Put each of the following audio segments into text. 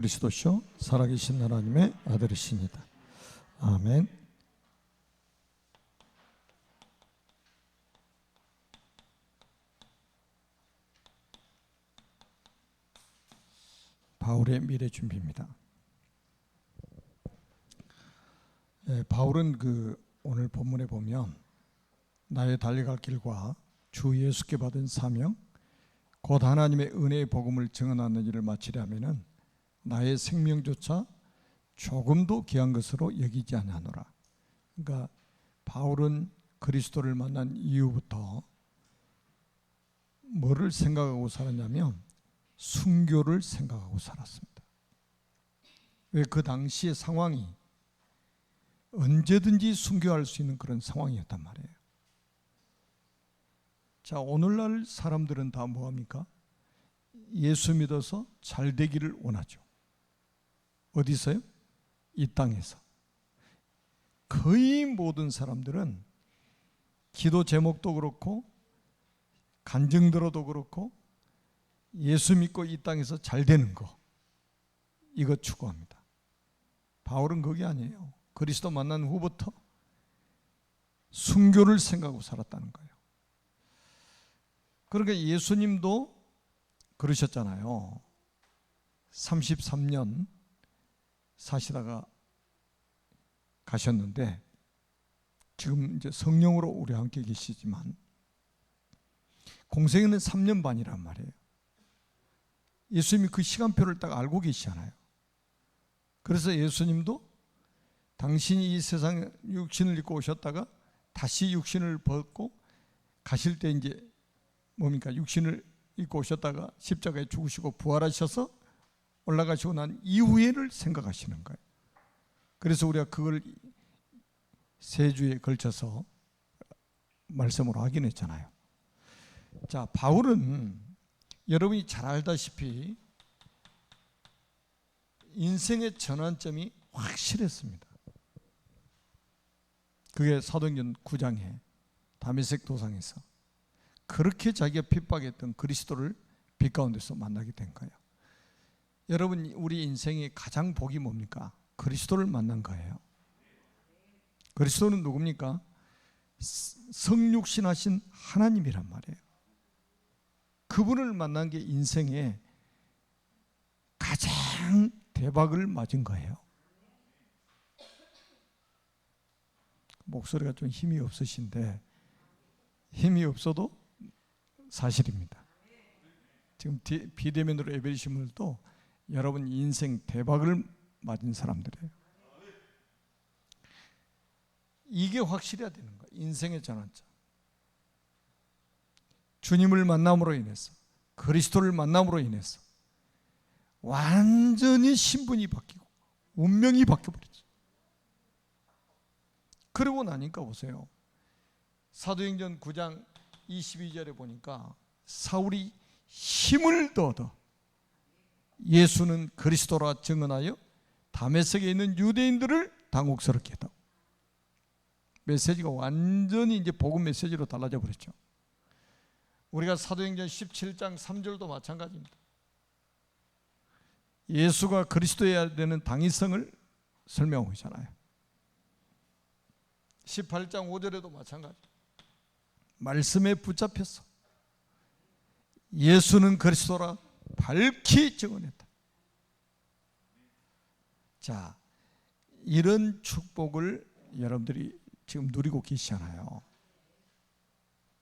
그리스도시요 살아계신 하나님의 아들이십니다. 아멘. 바울의 미래 준비입니다. 바울은 오늘 본문에 보면 나의 달려갈 길과 주 예수께 받은 사명 곧 하나님의 은혜의 복음을 증언하는 일을 마치려 하면은 나의 생명조차 조금도 귀한 것으로 여기지 아니하노라. 그러니까 바울은 그리스도를 만난 이후부터 뭐를 생각하고 살았냐면 순교를 생각하고 살았습니다. 왜? 그 당시의 상황이 언제든지 순교할 수 있는 그런 상황이었단 말이에요. 자, 오늘날 사람들은 다 뭐합니까? 예수 믿어서 잘 되기를 원하죠. 어디서요? 이 땅에서. 거의 모든 사람들은 기도 제목도 그렇고 간증들어도 그렇고 예수 믿고 이 땅에서 잘 되는 거, 이거 추구합니다. 바울은 그게 아니에요. 그리스도 만난 후부터 순교를 생각하고 살았다는 거예요. 그러니까 예수님도 그러셨잖아요. 33년 사시다가 가셨는데 지금 이제 성령으로 우리 함께 계시지만 공생애는 3년 반이란 말이에요. 예수님이 그 시간표를 딱 알고 계시잖아요. 그래서 예수님도 당신이 이 세상에 육신을 입고 오셨다가 다시 육신을 벗고 가실 때 이제 뭡니까? 육신을 입고 오셨다가 십자가에 죽으시고 부활하셔서 올라가시고 난 이후에를 생각하시는 거예요. 그래서 우리가 그걸 세 주에 걸쳐서 말씀으로 확인했잖아요. 자, 바울은 여러분이 잘 알다시피 인생의 전환점이 확실했습니다. 그게 사도행전 9장에 다메섹 도상에서 그렇게 자기가 핍박했던 그리스도를 빛 가운데서 만나게 된 거예요. 여러분, 우리 인생의 가장 복이 뭡니까? 그리스도를 만난 거예요. 그리스도는 누굽니까? 성육신하신 하나님이란 말이에요. 그분을 만난 게 인생에 가장 대박을 맞은 거예요. 목소리가 좀 힘이 없으신데 힘이 없어도 사실입니다. 지금 비대면으로 예배드리신 분들도 여러분 인생 대박을 맞은 사람들이에요. 이게 확실해야 되는 거예요. 인생의 전환점. 주님을 만남으로 인해서, 그리스도를 만남으로 인해서 완전히 신분이 바뀌고 운명이 바뀌어버렸죠. 그러고 나니까 보세요. 사도행전 9장 22절에 보니까 사울이 힘을 더 얻어 예수는 그리스도라 증언하여 다메섹에 있는 유대인들을 당혹스럽게 했다고. 메시지가 완전히 이제 복음 메시지로 달라져 버렸죠. 우리가 사도행전 17장 3절도 마찬가지입니다. 예수가 그리스도여야 되는 당위성을 설명하고 있잖아요. 18장 5절에도 마찬가지. 말씀에 붙잡혀서 예수는 그리스도라 밝히 증언했다. 자, 이런 축복을 여러분들이 지금 누리고 계시잖아요.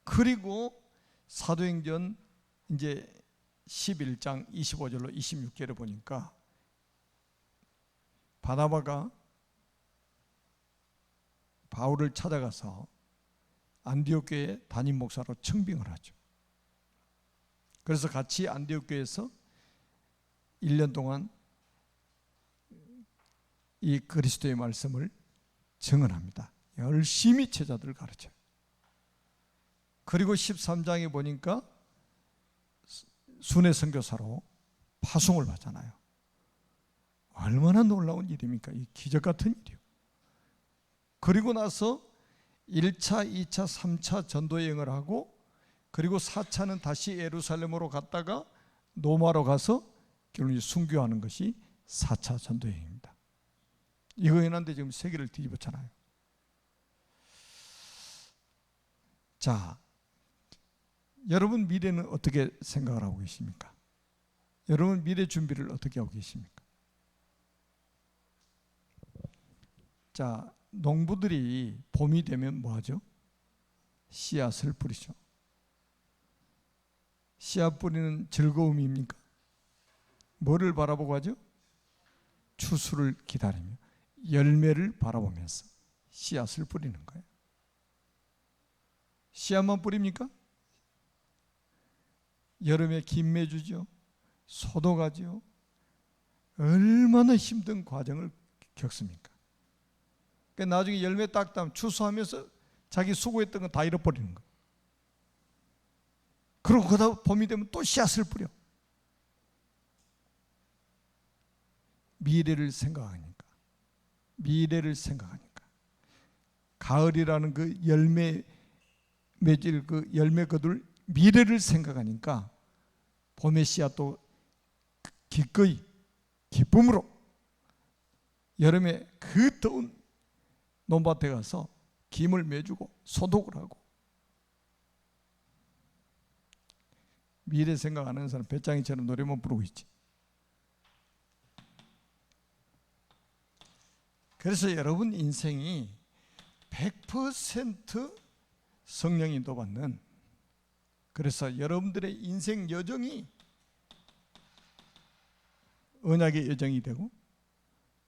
그리고 사도행전 이제 11장 25절로 26절에 보니까 바나바가 바울을 찾아가서 안디옥 교회 담임 목사로 청빙을 하죠. 그래서 같이 안디옥 교회에서 1년 동안 이 그리스도의 말씀을 증언합니다. 열심히 제자들을 가르쳐요. 그리고 13장에 보니까 순회 선교사로 파송을 받잖아요. 얼마나 놀라운 일입니까? 이 기적 같은 일이요. 그리고 나서 1차, 2차, 3차 전도 여행을 하고 그리고 4차는 다시 예루살렘으로 갔다가 노마로 가서 결국 순교하는 것이 4차 전도여행입니다. 이거 해놨는데 지금 세계를 뒤집었잖아요. 자, 여러분 미래는 어떻게 생각을 하고 계십니까? 여러분 미래 준비를 어떻게 하고 계십니까? 자, 농부들이 봄이 되면 뭐 하죠? 씨앗을 뿌리죠. 씨앗 뿌리는 즐거움입니까? 뭐를 바라보고 하죠? 추수를 기다리며 열매를 바라보면서 씨앗을 뿌리는 거예요. 씨앗만 뿌립니까? 여름에 김매 주죠. 소독하죠. 얼마나 힘든 과정을 겪습니까? 그러니까 나중에 열매 딱 따면 추수하면서 자기 수고했던 거 다 잃어버리는 거예요. 그러고 그러다 봄이 되면 또 씨앗을 뿌려. 미래를 생각하니까. 미래를 생각하니까. 가을이라는 그 열매 맺을 그 열매 거둘 미래를 생각하니까 봄의 씨앗도 기꺼이 기쁨으로 여름에 그 더운 논밭에 가서 김을 매주고 소독을 하고. 미래 생각하는 사람 배짱이처럼 노래만 부르고 있지. 그래서 여러분 인생이 100% 성령 인도받는, 그래서 여러분들의 인생 여정이 언약의 여정이 되고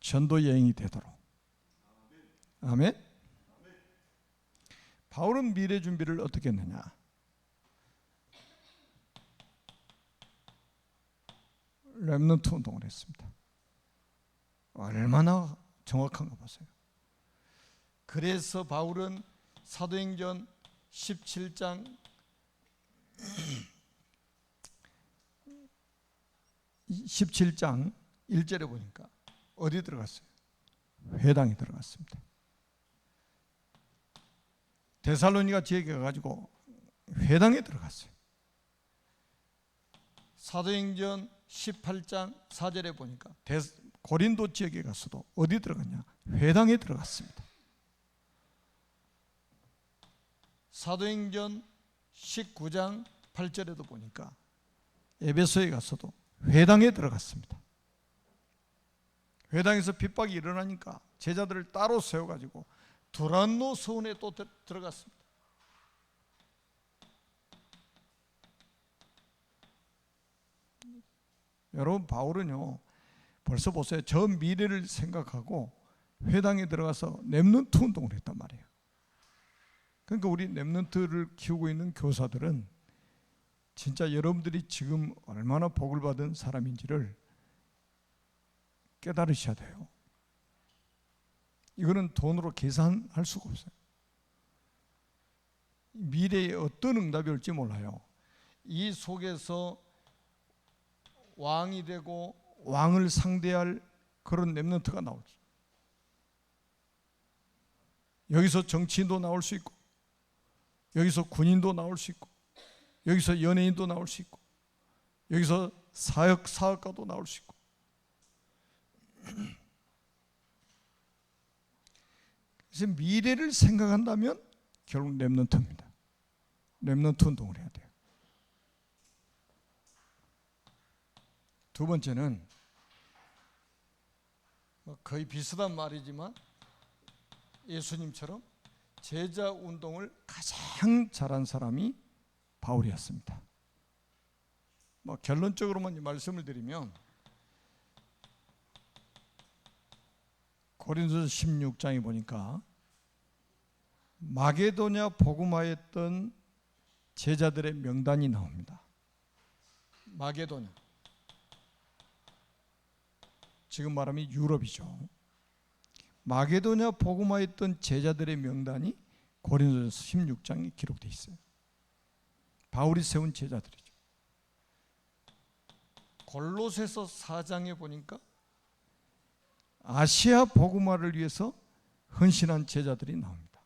전도 여행이 되도록. 아멘. 바울은 미래 준비를 어떻게 했느냐? 렘넌트 운동을 했습니다. 얼마나 정확한가 보세요. 그래서 바울은 사도행전 17장 1절에 보니까 어디 들어갔어요? 회당에 들어갔습니다. 데살로니가 지역에 가가지고 회당에 들어갔어요. 사도행전 18장 4절에 보니까 고린도 지역에 가서도 어디 들어갔냐? 회당에 들어갔습니다. 사도행전 19장 8절에도 보니까 에베소에 가서도 회당에 들어갔습니다. 회당에서 핍박이 일어나니까 제자들을 따로 세워가지고 두란노 서원에 또 들어갔습니다. 여러분 바울은요, 벌써 보세요. 저 미래를 생각하고 회당에 들어가서 렘넌트 운동을 했단 말이에요. 그러니까 우리 렘넌트를 키우고 있는 교사들은 진짜 여러분들이 지금 얼마나 복을 받은 사람인지를 깨달으셔야 돼요. 이거는 돈으로 계산할 수가 없어요. 미래에 어떤 응답이 올지 몰라요. 이 속에서 왕이 되고 왕을 상대할 그런 렘넌트가 나오죠. 여기서 정치인도 나올 수 있고, 여기서 군인도 나올 수 있고, 여기서 연예인도 나올 수 있고, 여기서 사업가도 나올 수 있고. 그래서 미래를 생각한다면 결국 렘넌트입니다. 렘넌트 운동을 해야 돼요. 두 번째는 거의 비슷한 말이지만 예수님처럼 제자 운동을 가장 잘한 사람이 바울이었습니다. 결론적으로만 말씀을 드리면 고린도서 16장에 보니까 마게도냐 복음화했던 제자들의 명단이 나옵니다. 마게도냐, 지금 말하면 유럽이죠. 마게도냐 복음화했던 제자들의 명단이 고린도서 16장에 기록되어 있어요. 바울이 세운 제자들이죠. 골로새서 4장에 보니까 아시아 복음화를 위해서 헌신한 제자들이 나옵니다.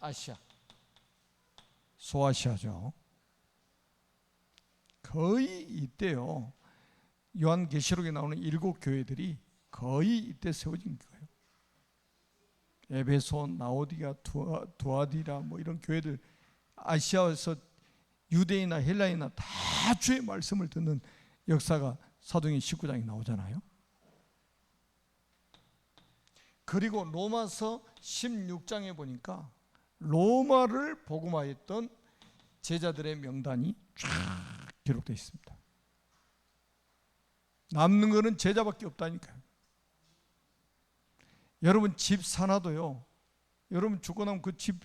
아시아, 소아시아죠. 거의 이때요, 요한계시록에 나오는 7교회들이 거의 이때 세워진 거예요. 에베소, 나오디아, 두아디라 뭐 이런 교회들, 아시아에서 유대인이나 헬라인이나 다 주의 말씀을 듣는 역사가 사도행전 19장에 나오잖아요. 그리고 로마서 16장에 보니까 로마를 복음화했던 제자들의 명단이 쫙 기록되어 있습니다. 남는 거는 제자밖에 없다니까요. 여러분 집 사놔도요, 여러분 죽고 나면 그 집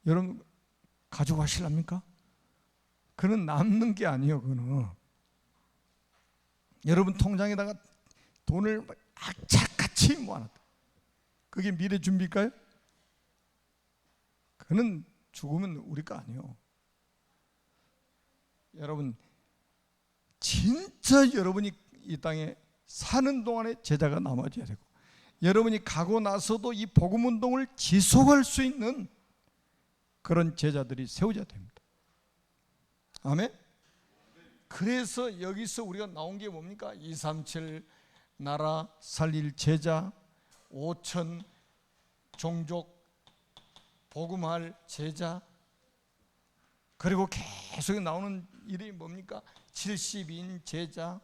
여러분 가지고 가실랍니까? 그는 남는 게 아니에요. 그는 여러분 통장에다가 돈을 악착같이 모아놨다. 그게 미래 준비일까요? 그는 죽으면 우리 거 아니에요. 여러분 진짜 여러분이 이 땅에 사는 동안에 제자가 남아줘야 되고, 여러분이 가고 나서도 이 복음 운동을 지속할 수 있는 그런 제자들이 세워져야 됩니다. 아멘. 그래서 여기서 우리가 나온 게 뭡니까? 237 나라 살릴 제자, 5천 종족 복음할 제자, 그리고 계속 나오는 일이 뭡니까? 70인 제자,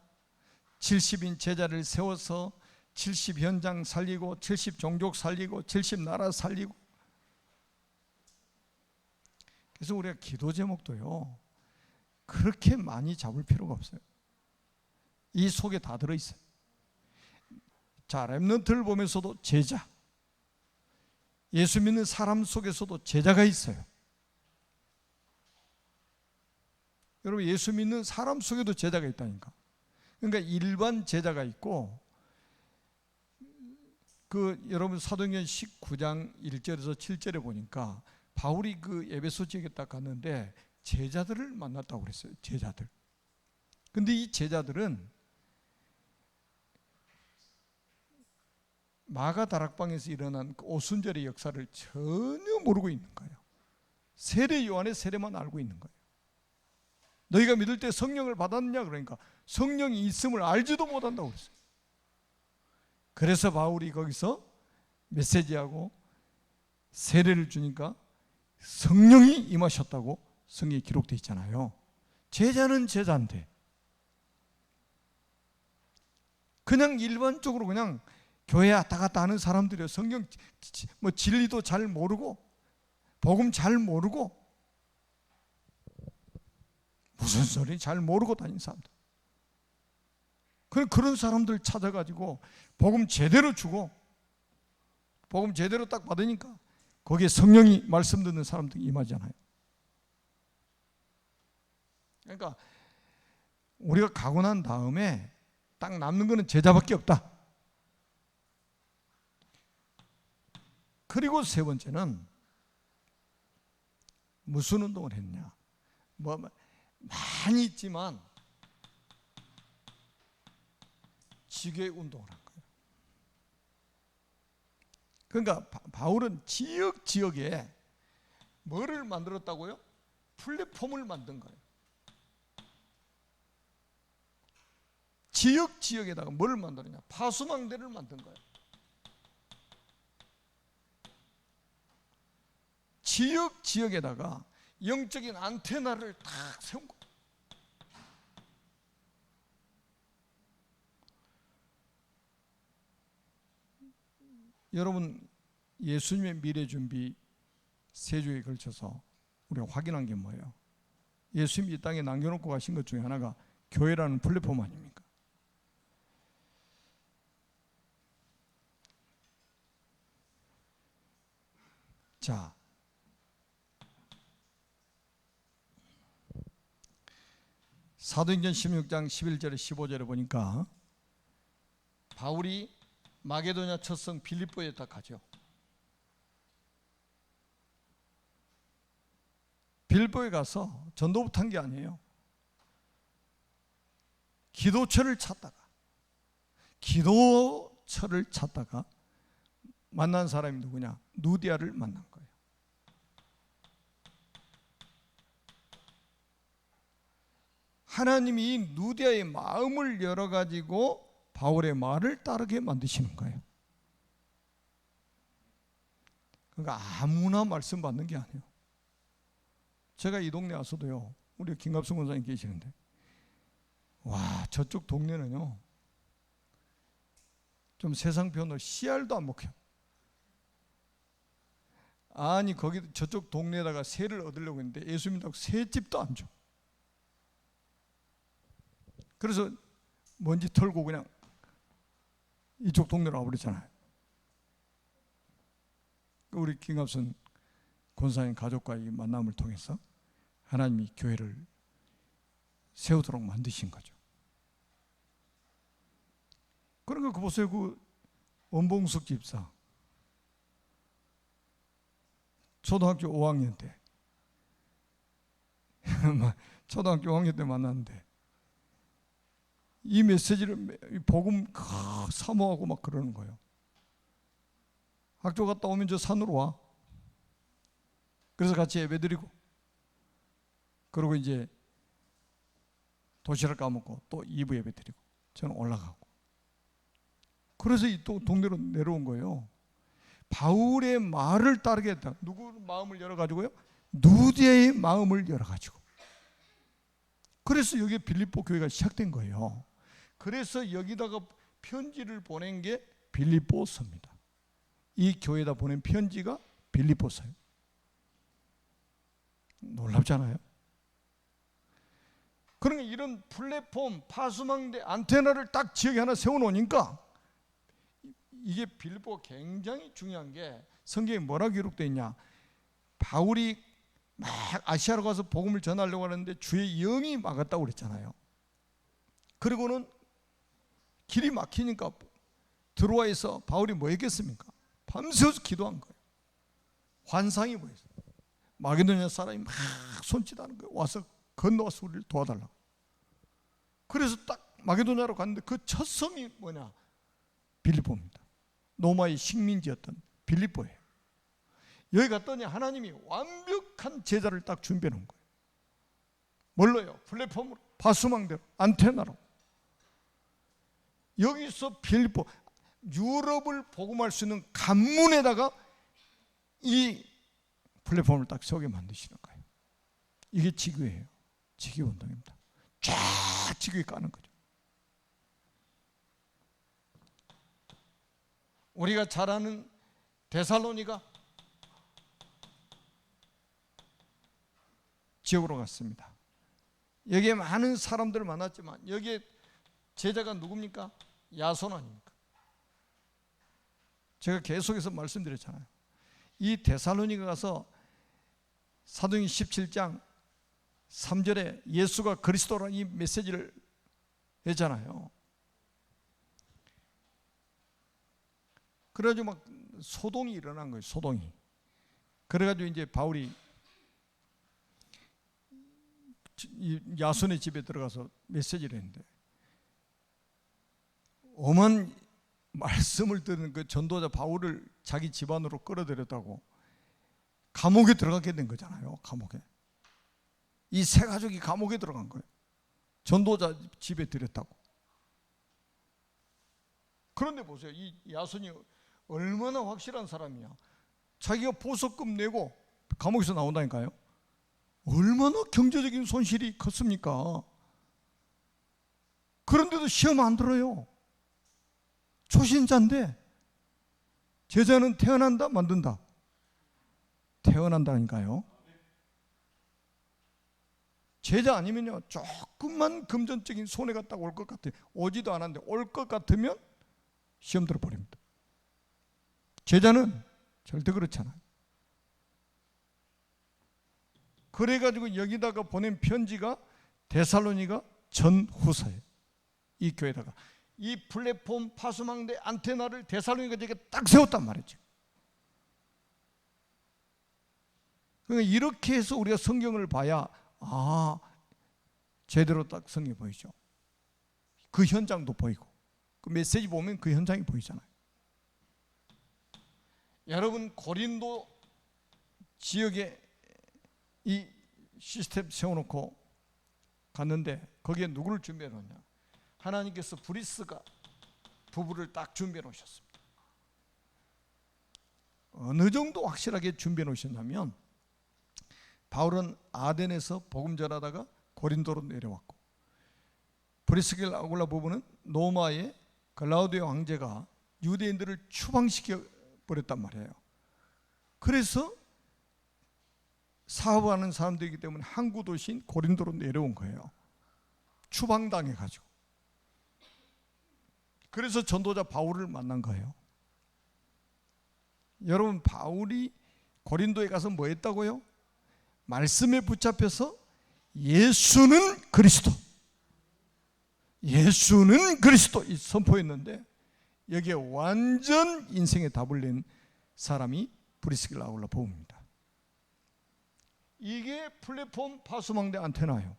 70인 제자를 세워서 70 현장 살리고 70 종족 살리고 70 나라 살리고. 그래서 우리가 기도 제목도요 그렇게 많이 잡을 필요가 없어요. 이 속에 다 들어있어요. 자, 렘넌트를 보면서도 제자, 예수 믿는 사람 속에서도 제자가 있어요. 여러분 예수 믿는 사람 속에도 제자가 있다니까. 그러니까 일반 제자가 있고, 여러분 사도행전 19장 1절에서 7절에 보니까 바울이 그 에베소 지역에 딱 갔는데 제자들을 만났다고 그랬어요. 제자들. 근데 이 제자들은 마가 다락방에서 일어난 그 오순절의 역사를 전혀 모르고 있는 거예요. 세례 요한의 세례만 알고 있는 거예요. 너희가 믿을 때 성령을 받았느냐? 그러니까 성령이 있음을 알지도 못한다고 그랬어요. 그래서 바울이 거기서 메시지하고 세례를 주니까 성령이 임하셨다고 성경에 기록되어 있잖아요. 제자는 제자인데 그냥 일반적으로 그냥 교회 왔다 갔다 하는 사람들이요, 성경 뭐 진리도 잘 모르고 복음 잘 모르고 무슨 소리 잘 모르고 다니는 사람들, 그런 사람들 찾아가지고 복음 제대로 주고 복음 제대로 딱 받으니까 거기에 성령이 말씀 듣는 사람들이 임하잖아요. 그러니까 우리가 가고 난 다음에 딱 남는 거는 제자밖에 없다. 그리고 세 번째는 무슨 운동을 했냐? 뭐 많이 있지만 지교의 운동을 한 거예요. 그러니까 바울은 지역에 뭐를 만들었다고요? 플랫폼을 만든 거예요. 지역에다가 뭘 만드느냐? 파수망대를 만든 거예요. 지역에다가 영적인 안테나를 딱 세운 거예요. 여러분 예수님의 미래 준비 3주에 걸쳐서 우리가 확인한 게 뭐예요? 예수님이 이 땅에 남겨놓고 가신 것 중에 하나가 교회라는 플랫폼 아닙니까? 자, 사도행전 16장 11절에 15절에 보니까 바울이 마게도냐 첫성 빌립보에 딱 가죠. 빌립보에 가서 전도부터 한 게 아니에요. 기도처를 찾다가 만난 사람이 누구냐? 누디아를 만난 거예요. 하나님이 이 누디아의 마음을 열어가지고 바울의 말을 따르게 만드시는 거예요. 그러니까 아무나 말씀 받는 게 아니에요. 제가 이 동네 와서도요, 우리 김갑순 권사님 계시는데, 와, 저쪽 동네는요 좀 세상 표현으로 씨알도 안 먹혀요. 아니, 거기 저쪽 동네에다가 새를 얻으려고 했는데 예수 믿다고 새집도 안 줘. 그래서 먼지 털고 그냥 이쪽 동네로 와버렸잖아요. 우리 김갑순 권사님 가족과의 만남을 통해서 하나님이 교회를 세우도록 만드신 거죠. 그러니까 그 보세요, 그 원봉숙 집사 초등학교 5학년 때 초등학교 5학년 때 만났는데 이 메시지를 복음 사모하고 막 그러는 거예요. 학교 갔다 오면 저 산으로 와. 그래서 같이 예배드리고, 그리고 이제 도시락 까먹고 또 2부 예배드리고 저는 올라가고. 그래서 또 동네로 내려온 거예요. 바울의 말을 따르게 했다. 누구 마음을 열어가지고요? 누디아의 마음을 열어가지고. 그래서 여기 빌립보 교회가 시작된 거예요. 그래서 여기다가 편지를 보낸 게 빌립보서입니다. 이 교회에다 보낸 편지가 빌립보서예요. 놀랍잖아요. 그러니까 이런 플랫폼, 파수망대, 안테나를 딱 지역에 하나 세워놓으니까, 이게 빌립보가 굉장히 중요한 게 성경에 뭐라고 기록되어 있냐, 바울이 막 아시아로 가서 복음을 전하려고 하는데 주의 영이 막았다고 그랬잖아요. 그리고는 길이 막히니까 드로아에서 바울이 뭐 했겠습니까? 밤새워서 기도한 거예요. 환상이 보였어요. 마게도냐 사람이 막 손짓하는 거예요. 와서 건너와서 우리를 도와달라고. 그래서 딱 마게도냐로 갔는데 그 첫 섬이 뭐냐? 빌립보입니다. 로마의 식민지였던 빌립보예요. 여기 갔더니 하나님이 완벽한 제자를 딱 준비해 놓은 거예요. 뭘로요? 플랫폼으로, 파수망대로, 안테나로. 여기서 빌립보, 유럽을 복음할 수 있는 관문에다가 이 플랫폼을 딱 세우게 만드시는 거예요. 이게 지교예요. 지교 운동입니다. 쫙 지교에 까는 거죠. 우리가 잘 아는 데살로니가 지역으로 갔습니다. 여기에 많은 사람들을 만났지만 여기에 제자가 누굽니까? 야손 아닙니까? 제가 계속해서 말씀드렸잖아요. 이 데살로니가 가서 사도행전 17장 3절에 예수가 그리스도라는 이 메시지를 했잖아요. 그래가지고 막 소동이 일어난 거예요. 소동이. 그래가지고 이제 바울이 야손의 집에 들어가서 메시지를 했는데, 엄한 말씀을 듣는 그 전도자 바울을 자기 집안으로 끌어들였다고 감옥에 들어가게 된 거잖아요. 감옥에. 이 세 가족이 감옥에 들어간 거예요. 전도자 집에 들였다고. 그런데 보세요. 이 야손이 얼마나 확실한 사람이야. 자기가 보석금 내고 감옥에서 나온다니까요. 얼마나 경제적인 손실이 컸습니까? 그런데도 시험 안 들어요. 초신자인데. 제자는 태어난다 만든다? 태어난다니까요. 제자 아니면요 조금만 금전적인 손해가 딱 올 것 같아요. 오지도 않았는데 올 것 같으면 시험 들어버립니다. 제자는 절대 그렇잖아요. 그래가지고 여기다가 보낸 편지가 데살로니가 전후서예요. 이 교회다가 이 플랫폼 파수망대 안테나를 데살로니가 저게 딱 세웠단 말이죠. 그러니까 이렇게 해서 우리가 성경을 봐야 제대로 딱 성경이 보이죠. 그 현장도 보이고 그 메시지 보면 그 현장이 보이잖아요. 여러분 고린도 지역에 이 시스템 세워놓고 갔는데 거기에 누구를 준비해 놓냐? 하나님께서 브리스가 부부를 딱 준비해 놓으셨습니다. 어느 정도 확실하게 준비해 놓으셨냐면, 바울은 아덴에서 복음 전하다가 고린도로 내려왔고, 브리스길라 아굴라 부부는 로마의 글라우디오 황제가 유대인들을 추방시켜 버렸단 말이에요. 그래서 사업하는 사람들이기 때문에 항구 도시인 고린도로 내려온 거예요. 추방당해 가지고. 그래서 전도자 바울을 만난 거예요. 여러분, 바울이 고린도에 가서 뭐 했다고요? 말씀에 붙잡혀서 예수는 그리스도, 예수는 그리스도 이 선포했는데, 여기에 완전 인생의 답을 낸 사람이 브리스길라 아굴라 부부입니다. 이게 플랫폼 파수망대 안테나예요.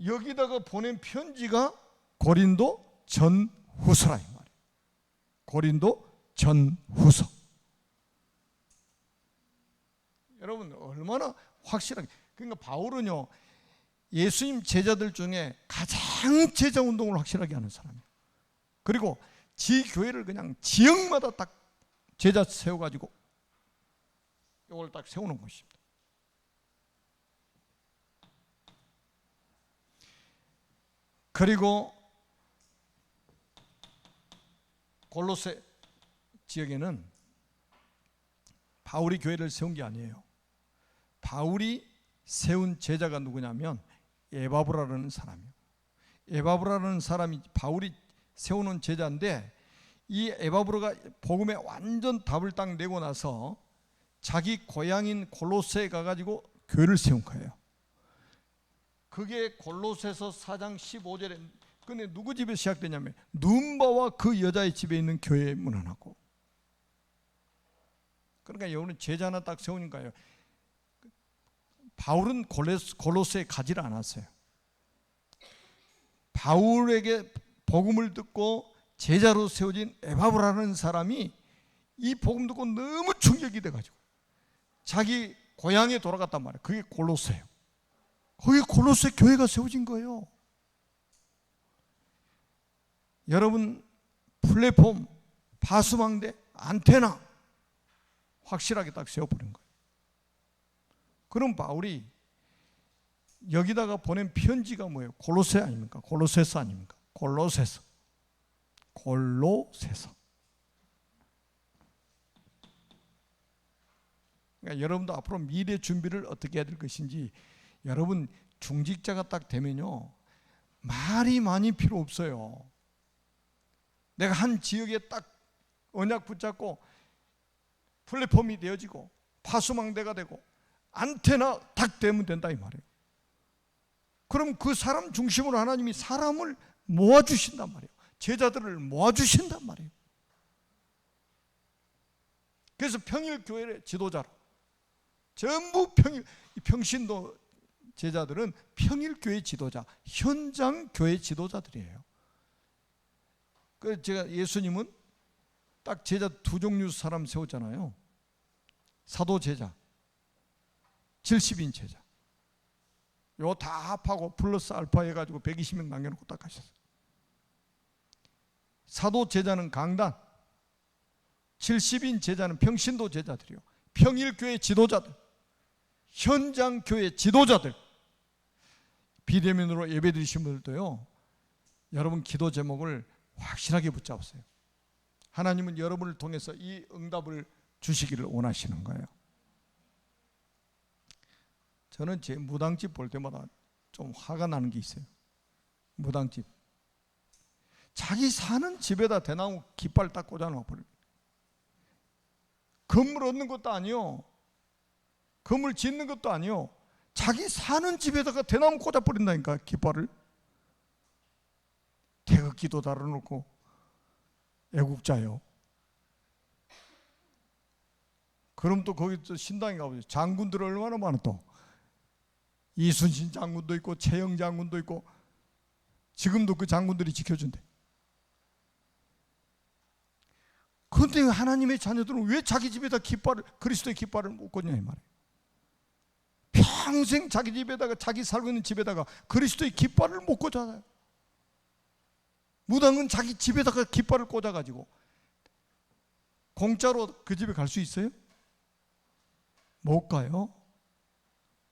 여기다가 보낸 편지가 고린도 전후서라 이 말이에요. 고린도 전후서. 여러분, 얼마나 확실하게. 그러니까 바울은요, 예수님 제자들 중에 가장 제자 운동을 확실하게 하는 사람이에요. 그리고 지 교회를 그냥 지역마다 딱 제자 세워가지고 이걸 딱 세우는 것입니다. 그리고 골로새 지역에는 바울이 교회를 세운 게 아니에요. 바울이 세운 제자가 누구냐면 에바브라라는 사람이에요. 에바브라라는 사람이 바울이 세우는 제자인데, 이 에바브라가 복음에 완전 답을 딱 내고 나서 자기 고향인 골로새에 가가지고 교회를 세운 거예요. 그게 골로새서 4장 15절에, 근데 누구 집에 시작되냐면 눈바와 그 여자의 집에 있는 교회에 문안하고. 그러니까 여기는 제자 하나 딱 세우니까요, 바울은 골로새에 가지를 않았어요. 바울에게 복음을 듣고 제자로 세워진 에바브라는 사람이 이 복음 듣고 너무 충격이 돼가지고 자기 고향에 돌아갔단 말이에요. 그게 골로새예요. 거기 골로새 교회가 세워진 거예요. 여러분, 플랫폼, 파수망대, 안테나 확실하게 딱 세워버린 거예요. 그럼 바울이 여기다가 보낸 편지가 뭐예요? 골로새 아닙니까? 골로새서 아닙니까? 골로새서. 그러니까 여러분도 앞으로 미래 준비를 어떻게 해야 될 것인지, 여러분 중직자가 딱 되면요, 말이 많이 필요 없어요. 내가 한 지역에 딱 언약 붙잡고 플랫폼이 되어지고 파수망대가 되고 안테나 딱 되면 된다 이 말이에요. 그럼 그 사람 중심으로 하나님이 사람을 모아주신단 말이에요. 제자들을 모아주신단 말이에요. 그래서 평일교회의 지도자로 전부 평신도 제자들은 평일교회 지도자, 현장교회 지도자들이에요. 그래서 제가 예수님은 딱 제자 두 종류 사람 세웠잖아요. 사도 제자, 70인 제자. 요 다 합하고 플러스 알파 해가지고 120명 남겨놓고 딱 하셨어요. 사도 제자는 강단, 70인 제자는 평신도 제자들이요. 평일교회 지도자들, 현장교회 지도자들. 비대면으로 예배드리신 분들도요, 여러분 기도 제목을 확실하게 붙잡으세요. 하나님은 여러분을 통해서 이 응답을 주시기를 원하시는 거예요. 저는 제 무당집 볼 때마다 좀 화가 나는 게 있어요. 무당집. 자기 사는 집에다 대나무 깃발 딱 꽂아놓아 버려요. 건물 얻는 것도 아니요, 건물 짓는 것도 아니요, 자기 사는 집에다가 대나무 꽂아버린다니까, 깃발을. 태극기도 달아놓고. 애국자요. 그럼 또 거기 또 신당에 가보세요. 장군들 얼마나 많아. 또 이순신 장군도 있고 최영 장군도 있고, 지금도 그 장군들이 지켜준대. 그런데 하나님의 자녀들은 왜 자기 집에다 깃발을, 그리스도의 깃발을 못 꽂냐 이 말이에요. 평생 자기 집에다가, 자기 살고 있는 집에다가 그리스도의 깃발을 못 꽂아요. 무당은 자기 집에다가 깃발을 꽂아가지고 공짜로 그 집에 갈 수 있어요? 못 가요.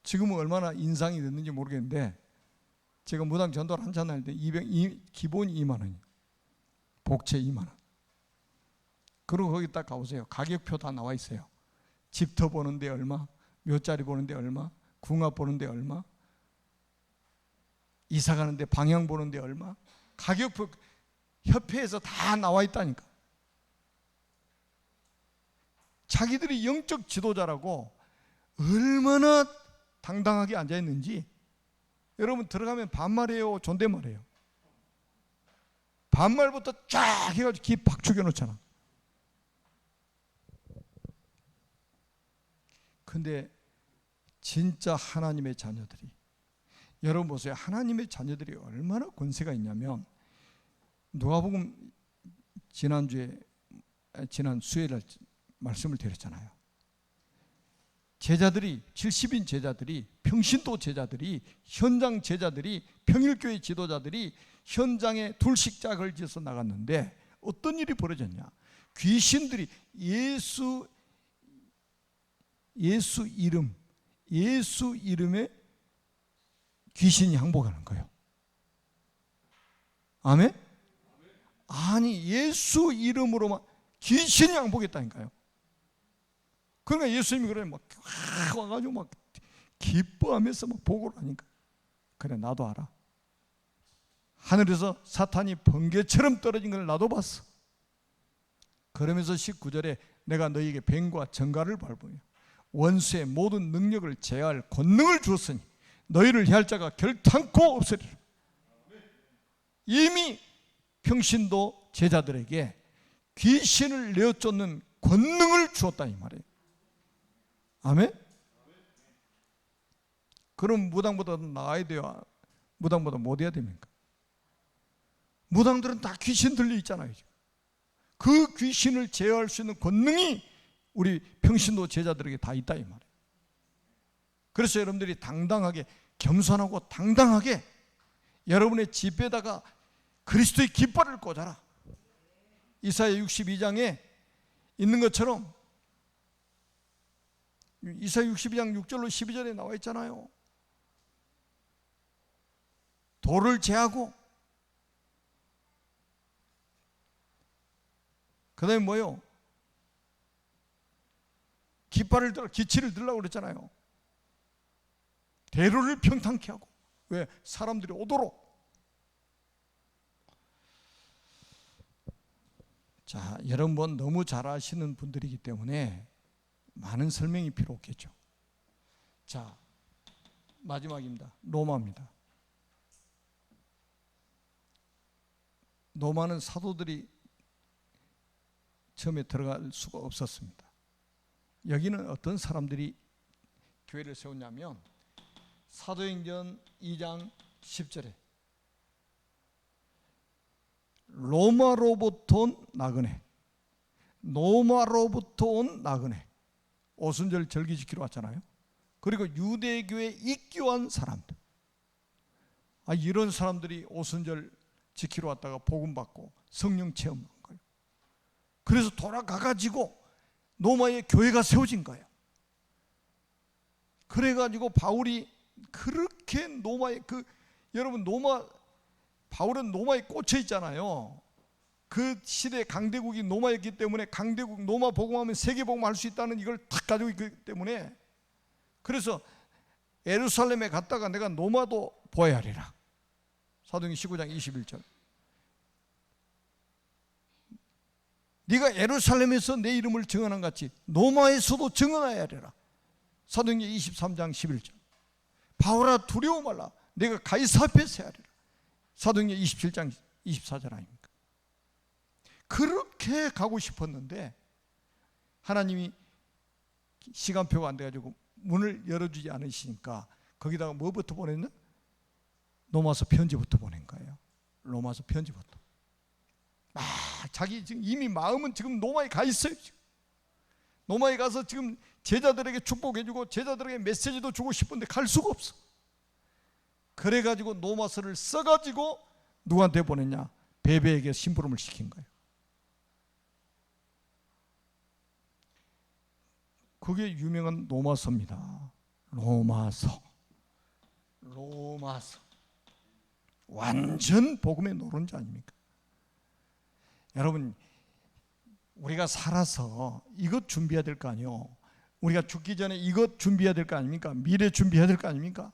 지금은 얼마나 인상이 됐는지 모르겠는데, 제가 무당 전도를 한참 할 때 기본이 2만 원이에요. 복채 2만 원. 그리고 거기 딱 가보세요. 가격표 다 나와 있어요. 집터 보는데 얼마, 묘자리 보는데 얼마, 궁합 보는데 얼마, 이사 가는데 방향 보는데 얼마, 가격표 협회에서 다 나와 있다니까. 자기들이 영적 지도자라고 얼마나 당당하게 앉아있는지. 여러분 들어가면 반말이에요, 존댓말이에요? 반말부터 쫙 해가지고 귀 팍 죽여놓잖아. 근데 진짜 하나님의 자녀들이, 여러분 보세요. 하나님의 자녀들이 얼마나 권세가 있냐면, 누가복음 지난 수요일날 말씀을 드렸잖아요. 제자들이, 70인 제자들이, 평신도 제자들이, 현장 제자들이, 평일교회 지도자들이 현장에 둘씩 짝을 지어서 나갔는데 어떤 일이 벌어졌냐? 귀신들이 예수 이름에 귀신이 항복하는 거예요. 아멘? 아니, 예수 이름으로만 귀신이 항복했다니까요. 그러니까 예수님이 그래 막 와가지고 막 기뻐하면서 막 보고를 하니까, 그래 나도 알아. 하늘에서 사탄이 번개처럼 떨어진 걸 나도 봤어. 그러면서 19절에 내가 너희에게 뱀과 정갈을 밟으며 원수의 모든 능력을 제어할 권능을 주었으니 너희를 해할 자가 결탄코 없으리라. 이미 평신도 제자들에게 귀신을 내어쫓는 권능을 주었다 이 말이에요. 아멘? 그럼 무당보다 나아야 돼요? 무당보다 못해야 됩니까? 무당들은 다 귀신 들려 있잖아요. 그 귀신을 제어할 수 있는 권능이 우리 평신도 제자들에게 다 있다 이 말이에요. 그래서 여러분들이 당당하게, 겸손하고 당당하게 여러분의 집에다가 그리스도의 깃발을 꽂아라. 이사야 62장에 있는 것처럼, 이사야 62장 6절로 12절에 나와 있잖아요. 돌을 제하고, 그 다음에 뭐요? 기치를 들라고 그랬잖아요. 대로를 평탄케 하고. 왜? 사람들이 오도록. 자, 여러분 너무 잘 아시는 분들이기 때문에 많은 설명이 필요 없겠죠. 자, 마지막입니다. 로마입니다. 로마는 사도들이 처음에 들어갈 수가 없었습니다. 여기는 어떤 사람들이 교회를 세웠냐면, 사도행전 2장 10절에 로마로부터 온 나그네, 로마로부터 온 나그네, 오순절 절기 지키러 왔잖아요. 그리고 유대교에 입교한 사람들, 이런 사람들이 오순절 지키러 왔다가 복음 받고 성령 체험한 거예요. 그래서 돌아가가지고 로마에 교회가 세워진 거예요. 그래가지고 바울이 그렇게 로마에, 여러분 바울은 로마에 꽂혀 있잖아요. 그 시대 강대국이 로마였기 때문에 강대국 로마 복음하면 세계 복음할 수 있다는 이걸 탁 가지고 있기 때문에, 그래서 예루살렘에 갔다가 내가 로마도 보아야 하리라. 사도행전 19장 21절. 네가 예루살렘에서 내 이름을 증언한 같이 로마에서도 증언해야 하리라. 사도행전 23장 11절. 바울아 두려워 말라. 내가 가이사 앞에서 해야 하리라. 사도행전 27장 24절 아닙니까? 그렇게 가고 싶었는데 하나님이 시간표가 안 돼가지고 문을 열어주지 않으시니까 거기다가 뭐부터 보냈나? 로마서 편지부터 보낸 거예요. 로마서 편지부터. 자기 지금 이미 마음은 지금 로마에 가 있어요. 지금. 로마에 가서 지금 제자들에게 축복해주고 제자들에게 메시지도 주고 싶은데 갈 수가 없어. 그래가지고 노마서를 써가지고 누구한테 보냈냐? 베베에게 심부름을 시킨 거예요. 그게 유명한 로마서입니다. 로마서. 완전 복음의 노른자 아닙니까? 여러분, 우리가 살아서 이것 준비해야 될 거 아니에요. 우리가 죽기 전에 이것 준비해야 될 거 아닙니까? 미래 준비해야 될 거 아닙니까?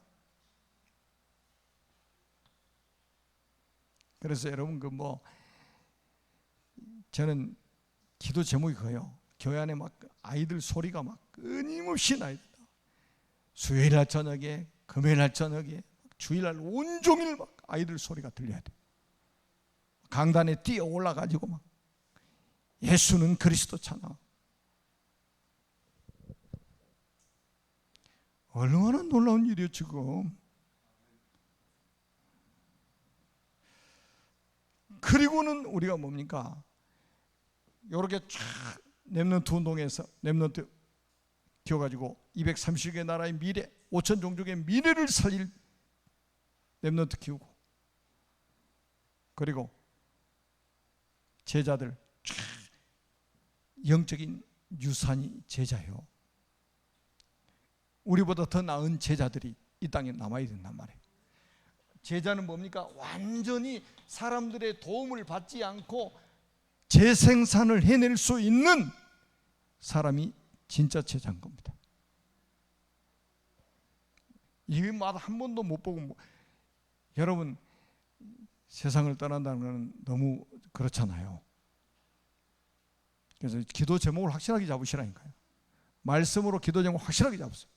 그래서 여러분 저는 기도 제목이 그거예요. 교회 안에 막 아이들 소리가 막 끊임없이 나요. 수요일날 저녁에, 금요일날 저녁에, 주일날 온종일 막 아이들 소리가 들려야 돼. 강단에 뛰어 올라가지고 막 예수는 그리스도 찬양. 얼마나 놀라운 일이에요 지금. 그리고는 우리가 뭡니까? 이렇게 쫙 렘넌트 운동에서 렘넌트 키워가지고 230개 나라의 미래, 5천 종족의 미래를 살릴 렘넌트 키우고, 그리고 제자들 쫙 영적인 유산이 제자예요. 우리보다 더 나은 제자들이 이 땅에 남아야 된단 말이에요. 제자는 뭡니까? 완전히 사람들의 도움을 받지 않고 재생산을 해낼 수 있는 사람이 진짜 제자인 겁니다. 이게 한 번도 못 보고 여러분 세상을 떠난다는 건 너무 그렇잖아요. 그래서 기도 제목을 확실하게 잡으시라니까요. 말씀으로 기도 제목을 확실하게 잡으세요.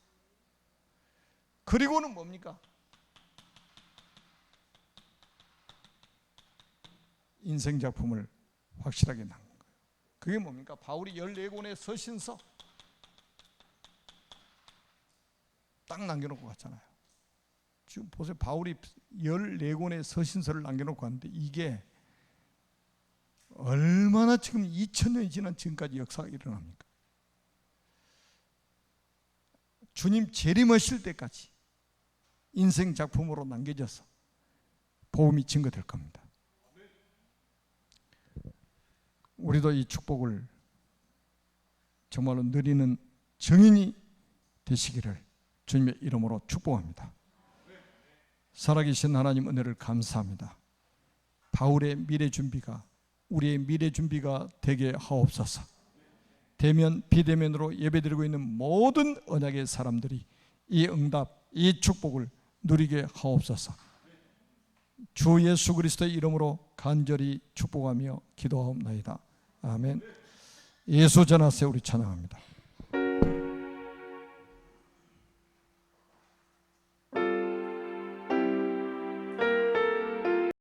그리고는 뭡니까? 인생 작품을 확실하게 남긴 거예요. 그게 뭡니까? 바울이 14권의 서신서 딱 남겨놓고 갔잖아요. 지금 보세요. 바울이 14권의 서신서를 남겨놓고 갔는데 이게 얼마나 지금 2000년이 지난 지금까지 역사가 일어납니까? 주님 재림하실 때까지 인생 작품으로 남겨져서 복음이 증거될 겁니다. 우리도 이 축복을 정말로 누리는 증인이 되시기를 주님의 이름으로 축복합니다. 살아계신 하나님 은혜를 감사합니다. 바울의 미래 준비가 우리의 미래 준비가 되게 하옵소서. 대면 비대면으로 예배드리고 있는 모든 언약의 사람들이 이 응답, 이 축복을 누리게 하옵소서. 주 예수 그리스도의 이름으로 간절히 축복하며 기도하옵나이다. 아멘. 예수 전하세 우리 찬양합니다.